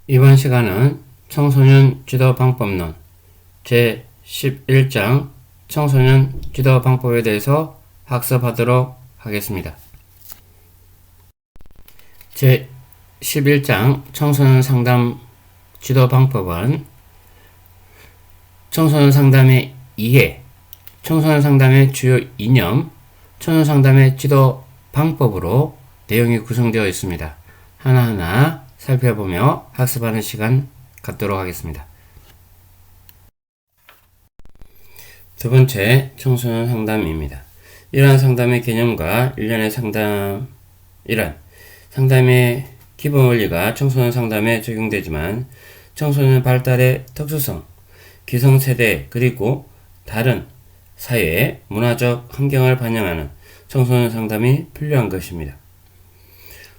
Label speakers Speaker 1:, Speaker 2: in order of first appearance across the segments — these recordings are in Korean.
Speaker 1: 이번 시간은 청소년 지도 방법론 제11장 청소년 지도 방법에 대해서 학습하도록 하겠습니다. 제11장 청소년 상담 지도 방법은 청소년 상담의 이해, 청소년 상담의 주요 이념, 청소년 상담의 지도 방법으로 내용이 구성되어 있습니다. 하나하나 살펴보며 학습하는 시간 갖도록 하겠습니다. 두 번째, 청소년 상담입니다. 이러한 상담의 개념과 일련의 상담의 기본 원리가 청소년 상담에 적용되지만 청소년 발달의 특수성, 기성세대 그리고 다른 사회, 문화적 환경을 반영하는 청소년 상담이 필요한 것입니다.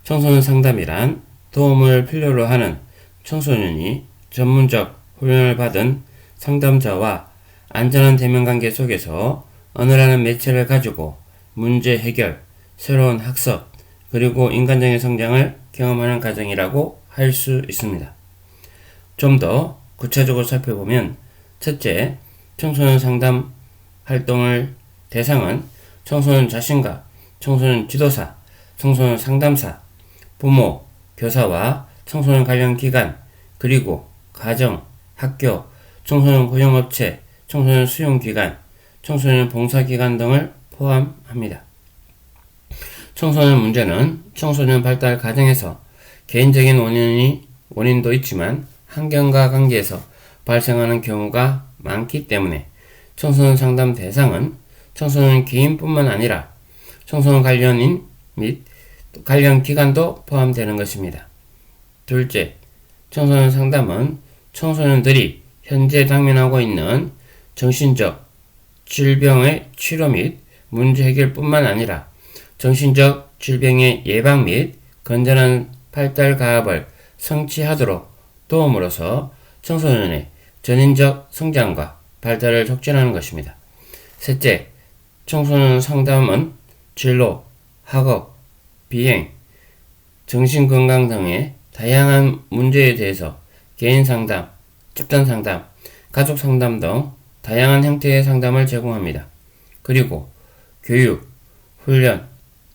Speaker 1: 청소년 상담이란 도움을 필요로 하는 청소년이 전문적 훈련을 받은 상담자와 안전한 대면관계 속에서 언어라는 매체를 가지고 문제 해결, 새로운 학습, 그리고 인간적인 성장을 경험하는 과정이라고 할 수 있습니다. 좀 더 구체적으로 살펴보면 첫째, 청소년 상담 활동을 대상은 청소년 자신과 청소년 지도사, 청소년 상담사, 부모, 교사와 청소년 관련 기관, 그리고 가정, 학교, 청소년 고용업체, 청소년 수용기관, 청소년 봉사기관 등을 포함합니다. 청소년 문제는 청소년 발달 과정에서 개인적인 원인도 있지만 환경과 관계에서 발생하는 경우가 많기 때문에 청소년 상담 대상은 청소년 개인뿐만 아니라 청소년 관련인 및 관련 기관도 포함되는 것입니다. 둘째, 청소년 상담은 청소년들이 현재 당면하고 있는 정신적 질병의 치료 및 문제 해결뿐만 아니라 정신적 질병의 예방 및 건전한 발달 가업을 성취하도록 도움으로써 청소년의 전인적 성장과 발달을 촉진하는 것입니다. 셋째, 청소년 상담은 진로, 학업, 비행, 정신건강 등의 다양한 문제에 대해서 개인 상담, 집단 상담, 가족 상담 등 다양한 형태의 상담을 제공합니다. 그리고 교육, 훈련,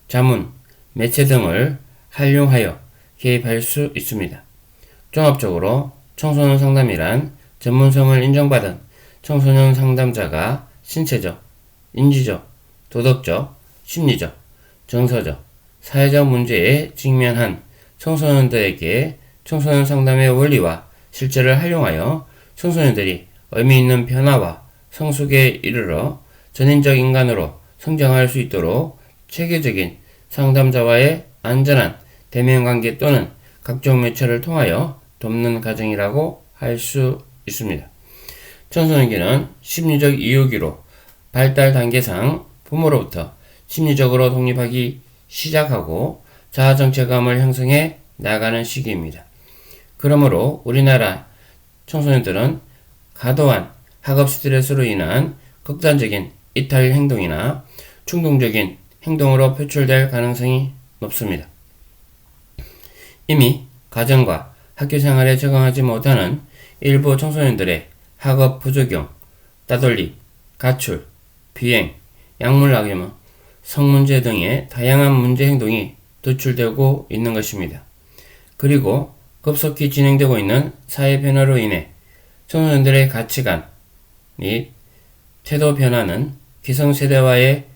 Speaker 1: 자문, 매체 등을 활용하여 개입할 수 있습니다. 종합적으로 청소년 상담이란 전문성을 인정받은 청소년 상담자가 신체적, 인지적, 도덕적, 심리적, 정서적, 사회적 문제에 직면한 청소년들에게 청소년 상담의 원리와 실제를 활용하여 청소년들이 의미 있는 변화와 성숙에 이르러 전인적 인간으로 성장할 수 있도록 체계적인 상담자와의 안전한 대면관계 또는 각종 매체를 통하여 돕는 과정이라고 할 수 있습니다. 청소년기는 심리적 이유기로 발달 단계상 부모로부터 심리적으로 독립하기 시작하고 자아 정체감을 형성해 나가는 시기입니다. 그러므로 우리나라 청소년들은 과도한 학업 스트레스로 인한 극단적인 이탈 행동이나 충동적인 행동으로 표출될 가능성이 높습니다. 이미 가정과 학교 생활에 적응하지 못하는 일부 청소년들의 학업 부적용, 따돌림, 가출, 비행, 약물 악용, 성문제 등의 다양한 문제 행동이 노출되고 있는 것입니다. 그리고 급속히 진행되고 있는 사회 변화로 인해 청소년들의 가치관 및 태도 변화는 기성세대와의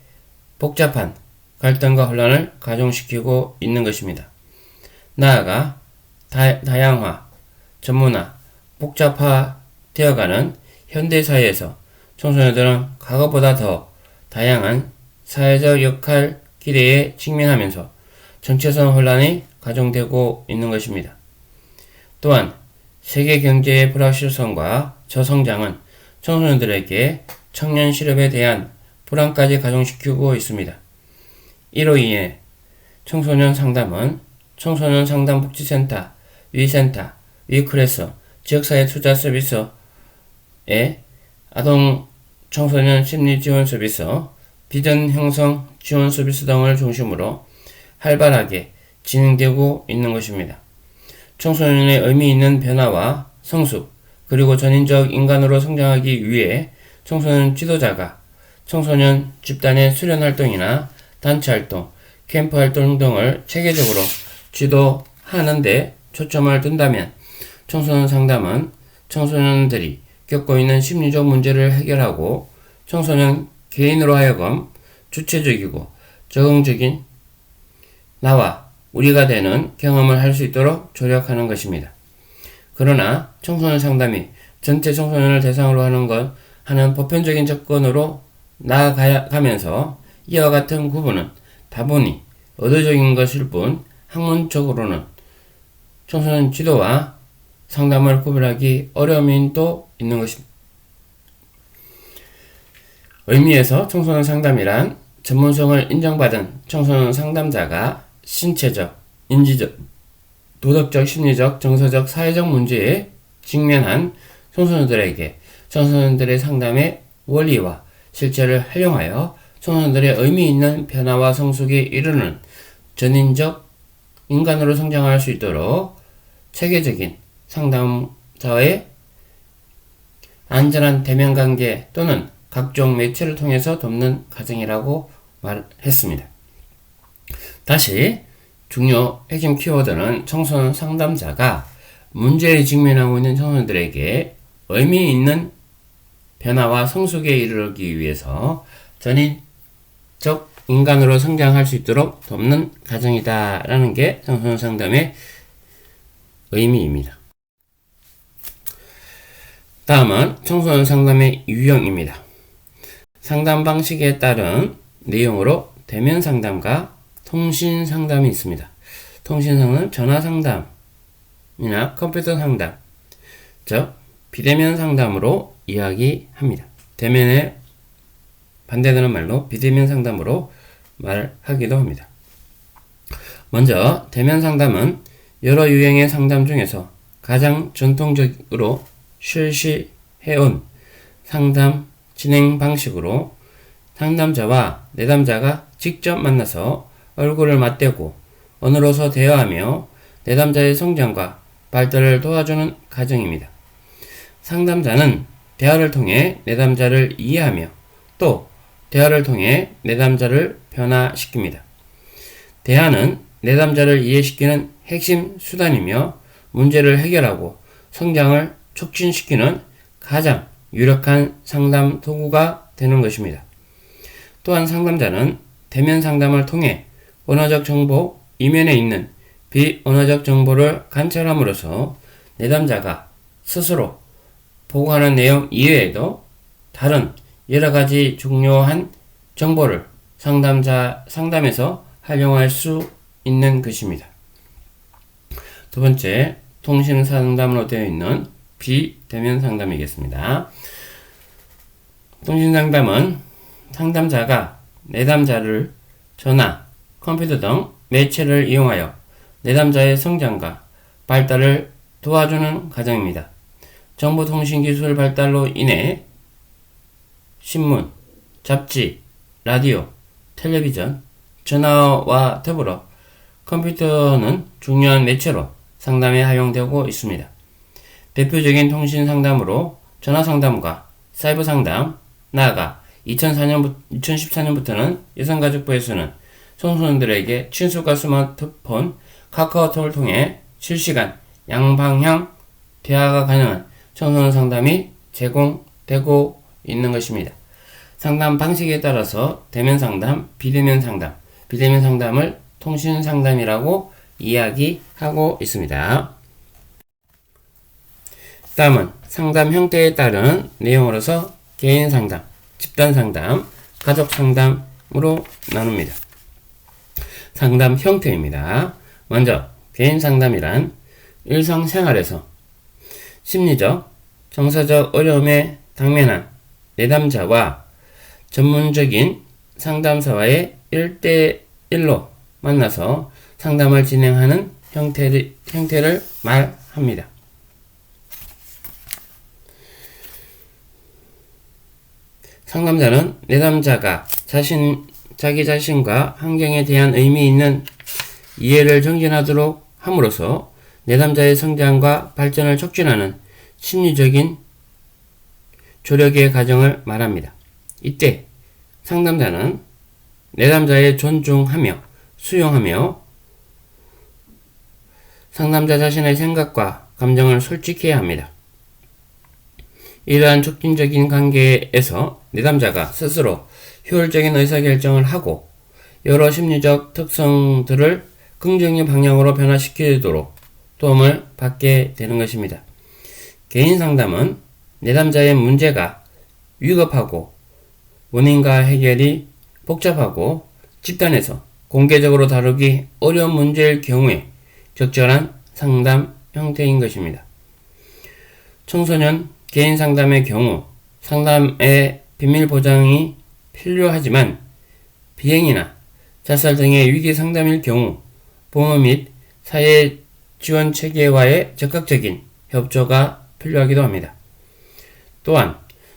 Speaker 1: 복잡한 갈등과 혼란을 가중시키고 있는 것입니다. 나아가 다양화, 전문화, 복잡화 되어가는 현대사회에서 청소년들은 과거보다 더 다양한 사회적 역할 기대에 직면하면서 정체성 혼란이 가중되고 있는 것입니다. 또한 세계 경제의 불확실성과 저성장은 청소년들에게 청년 실업에 대한 불안까지 가중시키고 있습니다. 이로 인해 청소년 상담은 청소년 상담복지센터, 위센터, 위클래스, 지역사회 투자 서비스의 아동 청소년 심리 지원 서비스, 비전 형성 지원 서비스 등을 중심으로 활발하게 진행되고 있는 것입니다. 청소년의 의미 있는 변화와 성숙, 그리고 전인적 인간으로 성장하기 위해 청소년 지도자가 청소년 집단의 수련 활동이나 단체 활동, 캠프 활동 등을 체계적으로 지도하는 데 초점을 둔다면 청소년 상담은 청소년들이 겪고 있는 심리적 문제를 해결하고 청소년 개인으로 하여금 주체적이고 적응적인 나와 우리가 되는 경험을 할 수 있도록 조력하는 것입니다. 그러나 청소년 상담이 전체 청소년을 대상으로 하는 보편적인 접근으로 나아가면서 이와 같은 구분은 다분히 의도적인 것일 뿐 학문적으로는 청소년 지도와 상담을 구별하기 어려움이 또 있는 것입니다. 의미에서 청소년 상담이란 전문성을 인정받은 청소년 상담자가 신체적, 인지적, 도덕적, 심리적, 정서적, 사회적 문제에 직면한 청소년들에게 청소년들의 상담의 원리와 실체를 활용하여 청소년들의 의미 있는 변화와 성숙에 이르는 전인적 인간으로 성장할 수 있도록 체계적인 상담자의 안전한 대면관계 또는 각종 매체를 통해서 돕는 과정이라고 말했습니다. 다시 중요 핵심 키워드는 청소년 상담자가 문제에 직면하고 있는 청소년들에게 의미 있는 변화와 성숙에 이르기 위해서 전인적 인간으로 성장할 수 있도록 돕는 과정이다라는 게 청소년 상담의 의미입니다. 다음은 청소년 상담의 유형입니다. 상담 방식에 따른 내용으로 대면 상담과 통신 상담이 있습니다. 통신 상담은 전화 상담이나 컴퓨터 상담, 즉 비대면 상담으로 이야기합니다. 대면에 반대되는 말로 비대면 상담으로 말하기도 합니다. 먼저 대면 상담은 여러 유형의 상담 중에서 가장 전통적으로 실시해온 상담 진행 방식으로 상담자와 내담자가 직접 만나서 얼굴을 맞대고 언어로서 대화하며 내담자의 성장과 발달을 도와주는 과정입니다. 상담자는 대화를 통해 내담자를 이해하며 또 대화를 통해 내담자를 변화시킵니다. 대화는 내담자를 이해시키는 핵심 수단이며 문제를 해결하고 성장을 촉진시키는 가장 유력한 상담 도구가 되는 것입니다. 또한 상담자는 대면 상담을 통해 언어적 정보 이면에 있는 비언어적 정보를 관찰함으로써 내담자가 스스로 보고하는 내용 이외에도 다른 여러가지 중요한 정보를 상담에서 활용할 수 있는 것입니다. 두 번째, 통신 상담으로 되어 있는 비대면 상담이겠습니다. 통신 상담은 상담자가 내담자를 전화, 컴퓨터 등 매체를 이용하여 내담자의 성장과 발달을 도와주는 과정입니다. 정보통신기술 발달로 인해 신문, 잡지, 라디오, 텔레비전, 전화와 더불어 컴퓨터는 중요한 매체로 상담에 활용되고 있습니다. 대표적인 통신 상담으로 전화 상담과 사이버 상담, 나아가 2014년부터는 여성가족부에서는 청소년들에게 친숙한 스마트폰, 카카오톡을 통해 실시간 양방향 대화가 가능한 청소년 상담이 제공되고 있는 것입니다. 상담 방식에 따라서 대면 상담, 비대면 상담을 통신 상담이라고 이야기하고 있습니다. 다음은 상담 형태에 따른 내용으로서 개인 상담, 집단 상담, 가족 상담으로 나눕니다. 상담 형태입니다. 먼저 개인 상담이란 일상생활에서 심리적, 정서적 어려움에 당면한 내담자와 전문적인 상담사와의 1대1로 만나서 상담을 진행하는 형태를 말합니다. 상담자는 내담자가 자기 자신과 환경에 대한 의미 있는 이해를 정진하도록 함으로써 내담자의 성장과 발전을 촉진하는 심리적인 조력의 과정을 말합니다. 이때 상담자는 내담자의 존중하며 수용하며 상담자 자신의 생각과 감정을 솔직해야 합니다. 이러한 촉진적인 관계에서 내담자가 스스로 효율적인 의사결정을 하고 여러 심리적 특성들을 긍정의 방향으로 변화시키도록 도움을 받게 되는 것입니다. 개인 상담은 내담자의 문제가 위급하고 원인과 해결이 복잡하고 집단에서 공개적으로 다루기 어려운 문제일 경우에 적절한 상담 형태인 것입니다. 청소년 개인 상담의 경우 상담의 비밀 보장이 필요하지만 비행이나 자살 등의 위기 상담일 경우 보험 및 사회 지원 체계와의 적극적인 협조가 필요하기도 합니다. 또한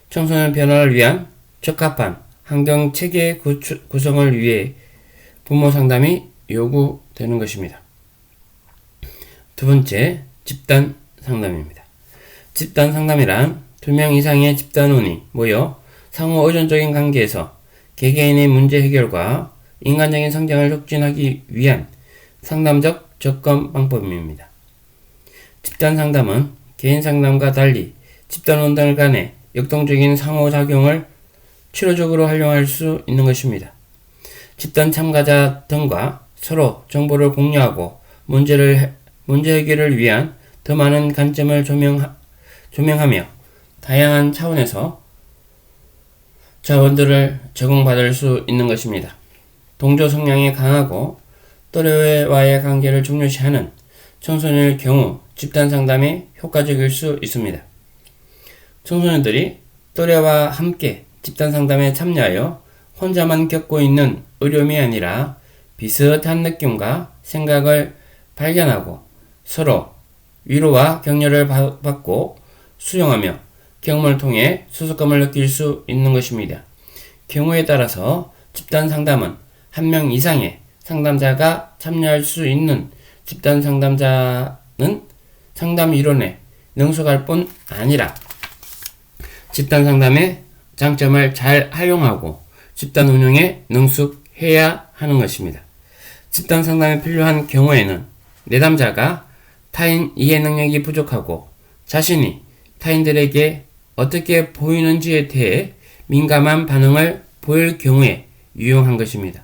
Speaker 1: 청소년 변화를 위한 적합한 환경 체계 구성을 위해 부모 상담이 요구되는 것입니다. 두 번째, 집단 상담입니다. 집단 상담이란 2명 이상의 집단원이 모여 상호 의존적인 관계에서 개개인의 문제 해결과 인간적인 성장을 촉진하기 위한 상담적 접근 방법입니다. 집단 상담은 개인 상담과 달리 집단원들 간의 역동적인 상호작용을 치료적으로 활용할 수 있는 것입니다. 집단 참가자 등과 서로 정보를 공유하고 문제 해결을 위한 더 많은 관점을 조명하며 다양한 차원에서 자원들을 제공받을 수 있는 것입니다. 동조 성향이 강하고 또래와의 관계를 중요시하는 청소년의 경우 집단 상담이 효과적일 수 있습니다. 청소년들이 또래와 함께 집단 상담에 참여하여 혼자만 겪고 있는 어려움이 아니라 비슷한 느낌과 생각을 발견하고 서로 위로와 격려를 받고 수용하며 경험을 통해 소속감을 느낄 수 있는 것입니다. 경우에 따라서 집단 상담은 1명 이상의 상담자가 참여할 수 있는 집단 상담자는 상담 이론에 능숙할 뿐 아니라 집단 상담의 장점을 잘 활용하고 집단 운영에 능숙해야 하는 것입니다. 집단 상담이 필요한 경우에는 내담자가 타인 이해 능력이 부족하고 자신이 타인들에게 어떻게 보이는지에 대해 민감한 반응을 보일 경우에 유용한 것입니다.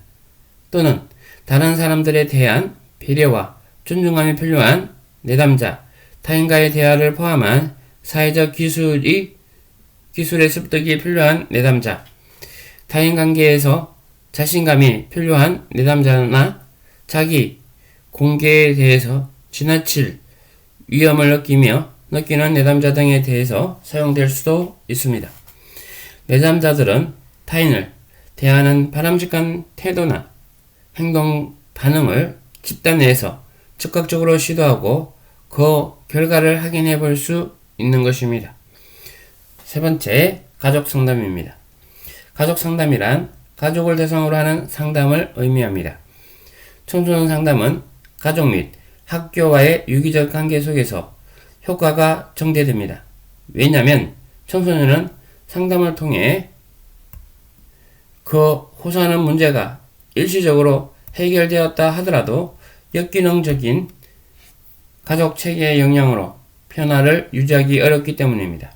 Speaker 1: 또는 다른 사람들에 대한 배려와 존중감이 필요한 내담자, 타인과의 대화를 포함한 사회적 기술의 습득이 필요한 내담자, 타인 관계에서 자신감이 필요한 내담자나 자기 공개에 대해서 지나칠 위험을 느끼는 내담자 등에 대해서 사용될 수도 있습니다. 내담자들은 타인을 대하는 바람직한 태도나 행동 반응을 집단 내에서 즉각적으로 시도하고 그 결과를 확인해 볼 수 있는 것입니다. 세 번째, 가족 상담입니다. 가족 상담이란 가족을 대상으로 하는 상담을 의미합니다. 청소년 상담은 가족 및 학교와의 유기적 관계 속에서 효과가 정대됩니다. 왜냐하면 청소년은 상담을 통해 그 호소하는 문제가 일시적으로 해결되었다 하더라도 역기능적인 가족 체계의 영향으로 변화를 유지하기 어렵기 때문입니다.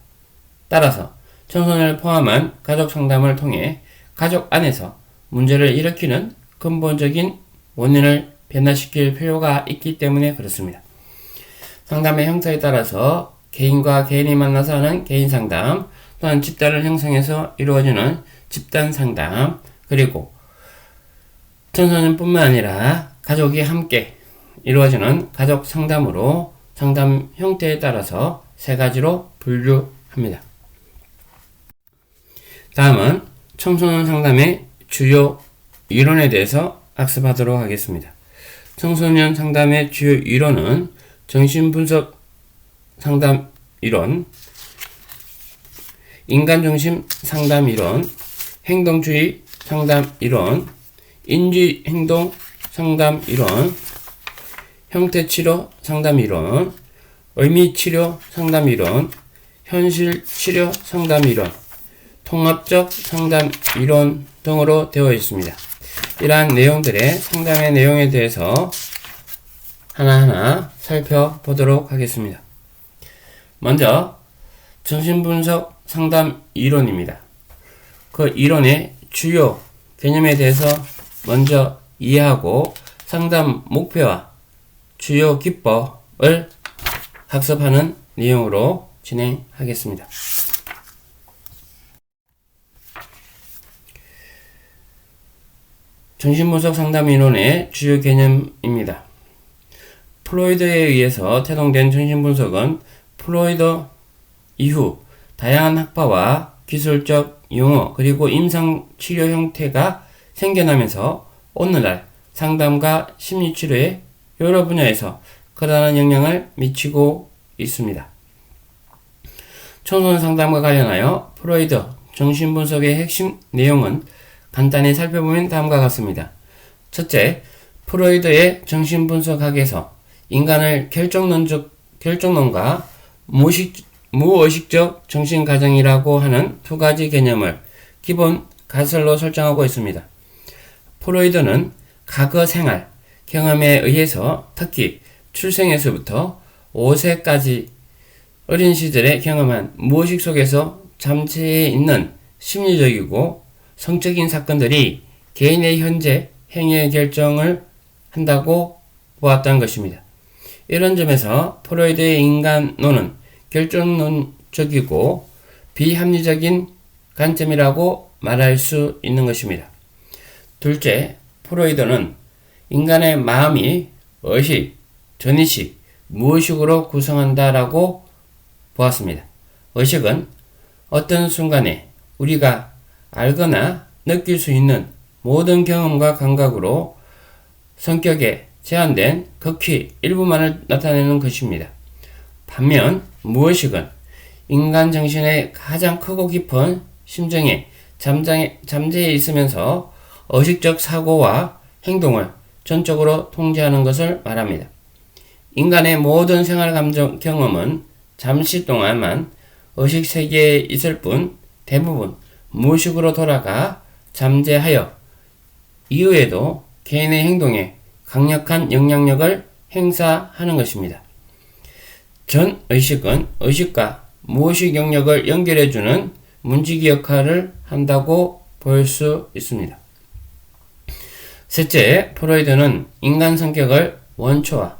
Speaker 1: 따라서 청소년을 포함한 가족 상담을 통해 가족 안에서 문제를 일으키는 근본적인 원인을 변화시킬 필요가 있기 때문에 그렇습니다. 상담의 형태에 따라서 개인과 개인이 만나서 하는 개인 상담, 또한 집단을 형성해서 이루어지는 집단 상담, 그리고 청소년뿐만 아니라 가족이 함께 이루어지는 가족 상담으로 상담 형태에 따라서 세 가지로 분류합니다. 다음은 청소년 상담의 주요 이론에 대해서 학습하도록 하겠습니다. 청소년 상담의 주요 이론은 정신분석 상담 이론, 인간중심 상담 이론, 행동주의 상담 이론, 인지행동 상담 이론, 형태치료 상담이론, 의미치료 상담이론, 현실치료 상담이론, 통합적 상담이론 등으로 되어 있습니다. 이러한 내용들의 상담의 내용에 대해서 하나하나 살펴보도록 하겠습니다. 먼저 정신분석 상담 이론입니다. 그 이론의 주요 개념에 대해서 먼저 이해하고 상담 목표와 주요 기법을 학습하는 내용으로 진행하겠습니다. 정신분석 상담 이론의 주요 개념입니다. 프로이드에 의해서 태동된 정신분석은 프로이드 이후 다양한 학파와 기술적 용어 그리고 임상치료 형태가 생겨나면서 오늘날 상담과 심리치료의 여러 분야에서 커다란 영향을 미치고 있습니다. 청소년 상담과 관련하여 프로이드 정신분석의 핵심 내용은 간단히 살펴보면 다음과 같습니다. 첫째, 프로이드의 정신분석학에서 인간을 결정론과 무의식적 정신가정이라고 하는 두 가지 개념을 기본 가설로 설정하고 있습니다. 프로이드는 과거 생활, 경험에 의해서 특히 출생에서부터 5세까지 어린 시절에 경험한 무의식 속에서 잠재해 있는 심리적이고 성적인 사건들이 개인의 현재 행위의 결정을 한다고 보았다는 것입니다. 이런 점에서 프로이드의 인간론은 결정론적이고 비합리적인 관점이라고 말할 수 있는 것입니다. 둘째, 프로이드는 인간의 마음이 의식, 전의식, 무의식으로 구성한다라고 보았습니다. 의식은 어떤 순간에 우리가 알거나 느낄 수 있는 모든 경험과 감각으로 성격에 제한된 극히 일부만을 나타내는 것입니다. 반면 무의식은 인간 정신의 가장 크고 깊은 심정에 잠재해 있으면서 의식적 사고와 행동을 전적으로 통제하는 것을 말합니다. 인간의 모든 생활 감정 경험은 잠시 동안만 의식 세계에 있을 뿐 대부분 무의식으로 돌아가 잠재하여 이후에도 개인의 행동에 강력한 영향력을 행사하는 것입니다. 전의식은 의식과 무의식 영역을 연결해주는 문지기 역할을 한다고 볼 수 있습니다. 셋째, 프로이드는 인간 성격을 원초와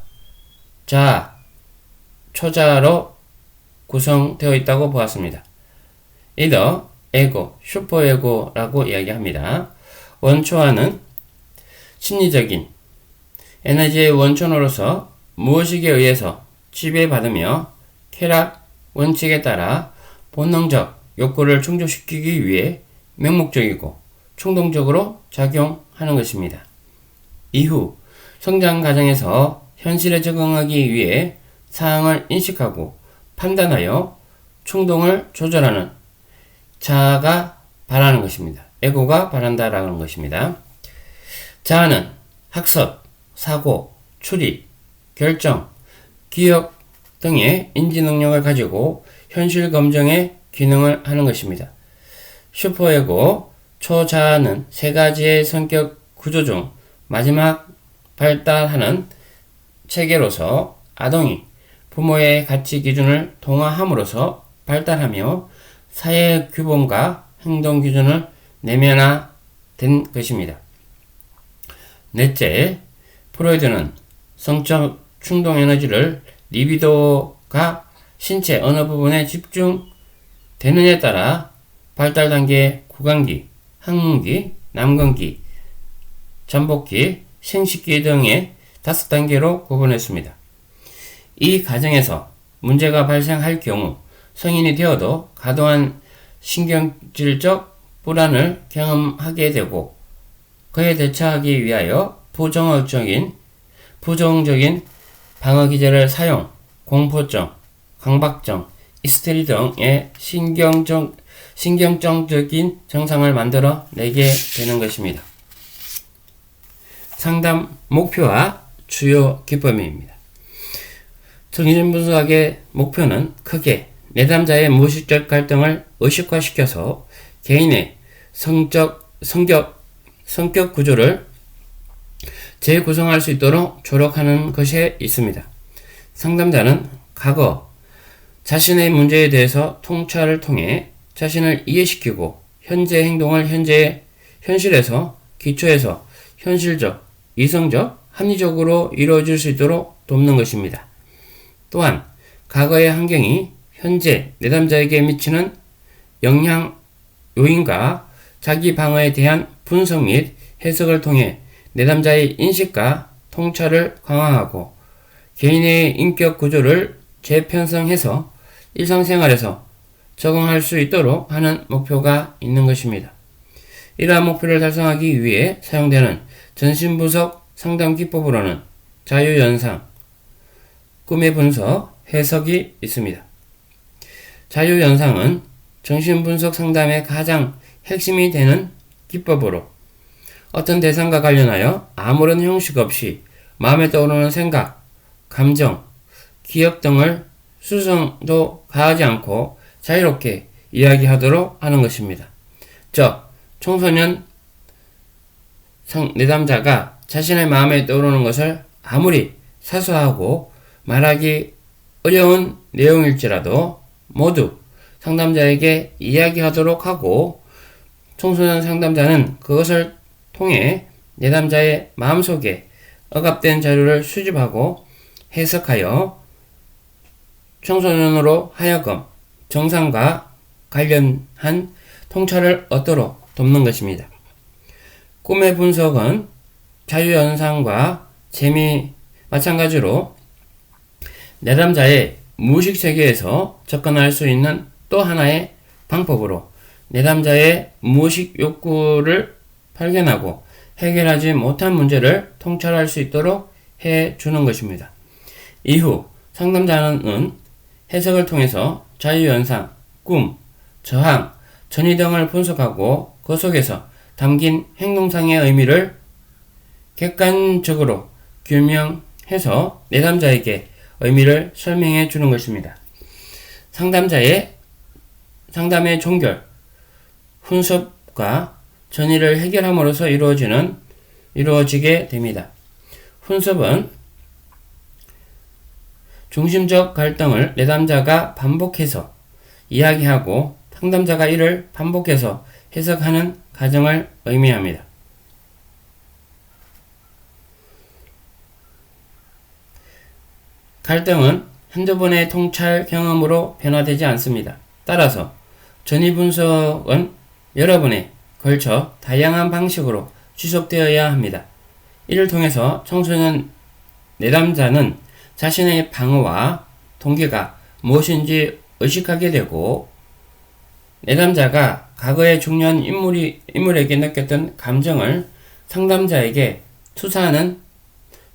Speaker 1: 자아, 초자아로 구성되어 있다고 보았습니다. 이더, 에고, 슈퍼에고라고 이야기합니다. 원초와는 심리적인 에너지의 원천으로서 무의식에 의해서 지배받으며 쾌락 원칙에 따라 본능적 욕구를 충족시키기 위해 맹목적이고 충동적으로 작용하는 것입니다. 이후 성장 과정에서 현실에 적응하기 위해 사항을 인식하고 판단하여 충동을 조절하는 자아가 바라는 것입니다. 에고가 바란다라는 것입니다. 자아는 학습, 사고, 추리, 결정, 기억 등의 인지 능력을 가지고 현실 검증의 기능을 하는 것입니다. 슈퍼에고, 초자아는 세 가지의 성격 구조 중 마지막 발달하는 체계로서 아동이 부모의 가치 기준을 동화함으로써 발달하며 사회 규범과 행동 기준을 내면화된 것입니다. 넷째, 프로이드는 성적 충동 에너지를 리비도가 신체 어느 부분에 집중되느냐에 따라 발달 단계 구강기, 항문기, 남근기, 잠복기, 생식기 등의 5단계로 구분했습니다. 이 과정에서 문제가 발생할 경우 성인이 되어도 과도한 신경질적 불안을 경험하게 되고 그에 대처하기 위하여 부정적인 방어기제를 사용, 공포증, 강박증, 히스테리 등의 신경정적인 증상을 만들어 내게 되는 것입니다. 상담 목표와 주요 기법입니다. 정신분석의 목표는 크게 내담자의 무의식적 갈등을 의식화시켜서 개인의 성격 구조를 재구성할 수 있도록 조력하는 것에 있습니다. 상담자는 과거 자신의 문제에 대해서 통찰을 통해 자신을 이해시키고 현재 행동을 현실에서 기초에서 현실적, 이성적, 합리적으로 이루어질 수 있도록 돕는 것입니다. 또한 과거의 환경이 현재 내담자에게 미치는 영향 요인과 자기 방어에 대한 분석 및 해석을 통해 내담자의 인식과 통찰을 강화하고 개인의 인격 구조를 재편성해서 일상생활에서 적응할 수 있도록 하는 목표가 있는 것입니다. 이러한 목표를 달성하기 위해 사용되는 정신분석 상담 기법으로는 자유연상, 꿈의 분석, 해석이 있습니다. 자유연상은 정신분석 상담의 가장 핵심이 되는 기법으로 어떤 대상과 관련하여 아무런 형식 없이 마음에 떠오르는 생각, 감정, 기억 등을 수정도 가하지 않고 자유롭게 이야기하도록 하는 것입니다. 즉, 청소년 내담자가 자신의 마음에 떠오르는 것을 아무리 사소하고 말하기 어려운 내용일지라도 모두 상담자에게 이야기하도록 하고 청소년 상담자는 그것을 통해 내담자의 마음속에 억압된 자료를 수집하고 해석하여 청소년으로 하여금 정상과 관련한 통찰을 얻도록 돕는 것입니다. 꿈의 분석은 자유연상과 마찬가지로 내담자의 무의식 세계에서 접근할 수 있는 또 하나의 방법으로 내담자의 무의식 욕구를 발견하고 해결하지 못한 문제를 통찰할 수 있도록 해주는 것입니다. 이후 상담자는 해석을 통해서 자유연상, 꿈, 저항, 전이 등을 분석하고 그 속에서 담긴 행동상의 의미를 객관적으로 규명해서 내담자에게 의미를 설명해 주는 것입니다. 상담의 종결, 훈습과 전이를 해결함으로써 이루어지게 됩니다. 훈습은 중심적 갈등을 내담자가 반복해서 이야기하고 상담자가 이를 반복해서 해석하는 과정을 의미합니다. 갈등은 한두 번의 통찰 경험으로 변화되지 않습니다. 따라서 전이분석은 여러 번에 걸쳐 다양한 방식으로 지속되어야 합니다. 이를 통해서 청소년 내담자는 자신의 방어와 동기가 무엇인지 의식하게 되고 내담자가 과거의 중요한 인물에게 느꼈던 감정을 상담자에게 투사하는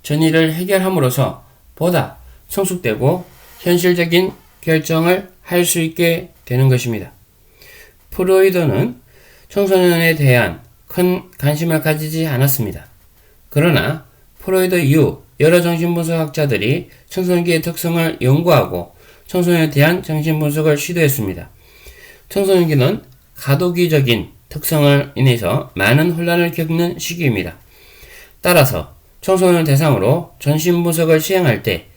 Speaker 1: 전이를 해결함으로써 보다 성숙되고 현실적인 결정을 할 수 있게 되는 것입니다. 프로이드는 청소년에 대한 큰 관심을 가지지 않았습니다. 그러나 프로이드 이후 여러 정신분석학자들이 청소년기의 특성을 연구하고 청소년에 대한 정신분석을 시도했습니다. 청소년기는 가도기적인 특성을 인해서 많은 혼란을 겪는 시기입니다. 따라서 청소년을 대상으로 정신분석을 시행할 때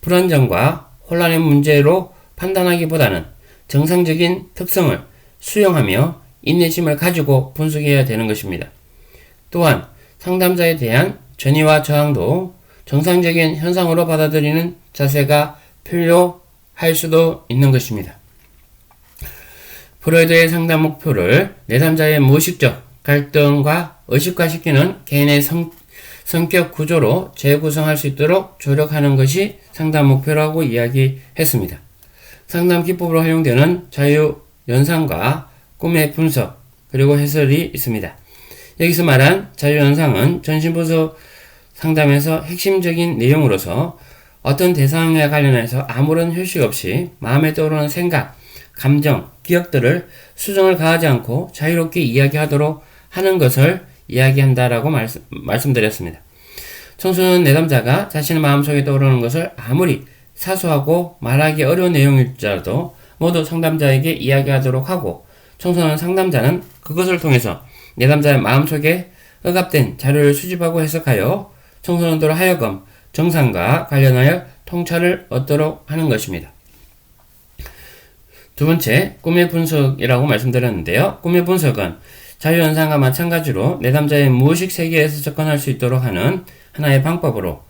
Speaker 1: 불안정과 혼란의 문제로 판단하기보다는 정상적인 특성을 수용하며 인내심을 가지고 분석해야 되는 것입니다. 또한 상담자에 대한 전이와 저항도 정상적인 현상으로 받아들이는 자세가 필요할 수도 있는 것입니다. 프로이드의 상담 목표를 내담자의 무의식적 갈등과 의식화시키는 개인의 성격 구조로 재구성할 수 있도록 조력하는 것이 상담 목표라고 이야기했습니다. 상담 기법으로 활용되는 자유연상과 꿈의 분석, 그리고 해설이 있습니다. 여기서 말한 자유연상은 정신분석 상담에서 핵심적인 내용으로서 어떤 대상에 관련해서 아무런 휴식 없이 마음에 떠오르는 생각, 감정, 기억들을 수정을 가하지 않고 자유롭게 이야기하도록 하는 것을 이야기한다라고 말씀드렸습니다. 청소년 내담자가 자신의 마음속에 떠오르는 것을 아무리 사소하고 말하기 어려운 내용일지라도 모두 상담자에게 이야기하도록 하고, 청소년 상담자는 그것을 통해서 내담자의 마음속에 억압된 자료를 수집하고 해석하여 청소년들 하여금 정상과 관련하여 통찰을 얻도록 하는 것입니다. 두 번째, 꿈의 분석이라고 말씀드렸는데요. 꿈의 분석은 자유현상과 마찬가지로 내담자의 무의식 세계에서 접근할 수 있도록 하는 하나의 방법으로,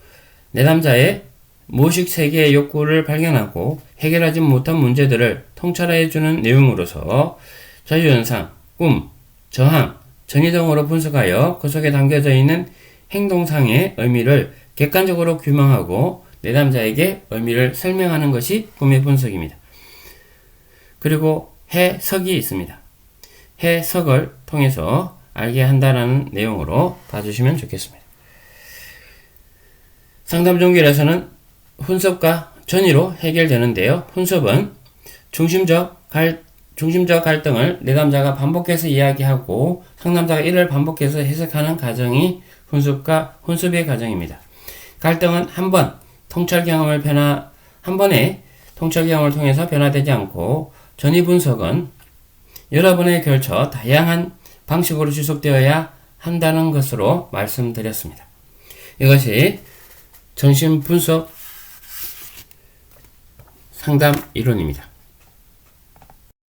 Speaker 1: 내담자의 무의식 세계의 욕구를 발견하고 해결하지 못한 문제들을 통찰해주는 내용으로서 자유현상, 꿈, 저항, 전이 등으로 분석하여 그 속에 담겨져 있는 행동상의 의미를 객관적으로 규명하고 내담자에게 의미를 설명하는 것이 꿈의 분석입니다. 그리고 해석이 있습니다. 해석을 통해서 알게 한다는 내용으로 봐주시면 좋겠습니다. 상담 종결에서는 훈섭과 전이로 해결되는데요. 훈섭은 중심적 갈등을 내담자가 반복해서 이야기하고 상담자가 이를 반복해서 해석하는 과정이 훈섭의 과정입니다. 갈등은 한 번의 통찰 경험을 통해서 변화되지 않고, 전이 분석은 여러 번에 걸쳐 다양한 방식으로 지속되어야 한다는 것으로 말씀드렸습니다. 이것이 정신분석 상담 이론입니다.